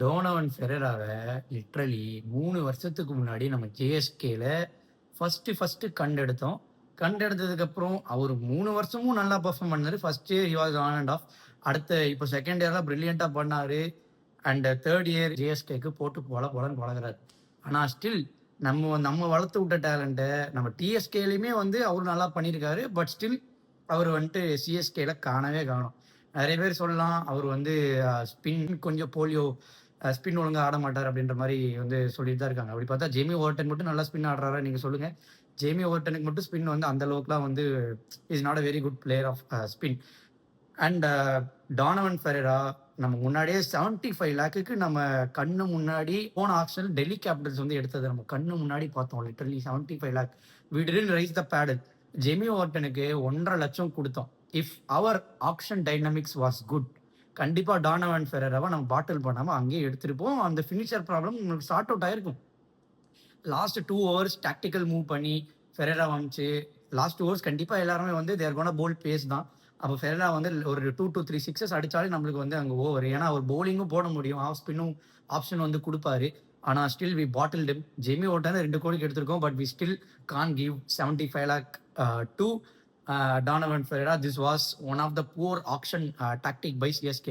Donovan ஃபெரராவ literally 3 வருஷத்துக்கு முன்னாடி நம்ம சிஎஸ்கேல ஃபர்ஸ்ட்டு கண்டெடுத்தோம். கண்டெடுத்ததுக்கப்புறம் அவரு 3 வருஷமும் நல்லா பெர்ஃபார்ம் பண்ணாரு. First year he was on and half. அடுத்த இப்போ செகண்ட் இயர்ல பிரில்லியன்ட்டா பண்ணாரு. அண்ட் தேர்ட் இயர் சிஎஸ்கேக்கு போட்டு பொலன்னு பொழக்குறாரு. ஆனா ஸ்டில் நம்ம வளர்த்து விட்ட டேலண்ட்ட நம்ம டிஎஸ்கேலயுமே வந்து அவரு நல்லா பண்ணியிருக்காரு. பட் ஸ்டில் அவர் வந்துட்டு சிஎஸ்கேல காணவே காணோம். நெறைய பேர் சொல்லலாம், அவர் வந்து ஸ்பின் கொஞ்சம் போலியோ ஸ்பின் ஒழுங்கா ஆட மாட்டார் அப்படின்ற மாரி வந்து சொல்லிட்டு தான் இருக்காங்க. அப்படி பார்த்தா ஜேமி ஓவர்டன் மட்டும் நல்லா ஸ்பின் ஆடுறாரா நீங்க சொல்லுங்க. ஜேமி ஓவர்டனுக்கு மட்டும் ஸ்பின் வந்து அந்த அளவுக்குலாம் வந்து is not a very good player of spin. And Donovan Ferreira நம்ம முன்னாடியே 75 லேக்குக்கு நம்ம கண்ணு முன்னாடி போன ஆக்ஷன் டெல்லி கேபிட்டல்ஸ் வந்து எடுத்தது நம்ம கண்ணு முன்னாடி பார்த்தோம். Literally 75 lakh. We didn't raise the paddle. Jamie ஓவர்டனுக்கு 1.5 லட்சம் கொடுத்தோம். இஃப் அவர் ஆக்ஷன் டைனமிக்ஸ் வாஸ் குட், கண்டிப்பா டானவன் ஃபெரேராவை நம்ம பாட்டில் பண்ணாம அங்கேயே எடுத்திருப்போம். அந்த ஃபினிஷர் ப்ராப்ளம் உங்களுக்கு சார்ட் அவுட் ஆயிருக்கும். லாஸ்ட் 2 ஓவர்ஸ் டாக்டிக்கல் மூவ் பண்ணி ஃபெரேரா வந்துச்சு. லாஸ்ட் 2 ஓவர்ஸ் கண்டிப்பா எல்லாருமே வந்து தேர் கோனா போல்ட் பேஸ் தான். அப்போ ஃபெரேரா வந்து ஒரு 2 to 3 சிக்ஸஸ் அடிச்சாலே நம்மளுக்கு வந்து அங்கே ஓவர். ஏன்னா அவர் பவுலிங்கும் போட முடியும், ஆஃப் ஸ்பின்னும் ஆப்ஷன் வந்து கொடுப்பாரு. ஆனால் still we battle them. Jamie Overton 2 கோடிக்கு எடுத்திருக்கோம். But we still can give 75 lakh to Donovan Ferreira. This was one of the poor action tactic by CSK.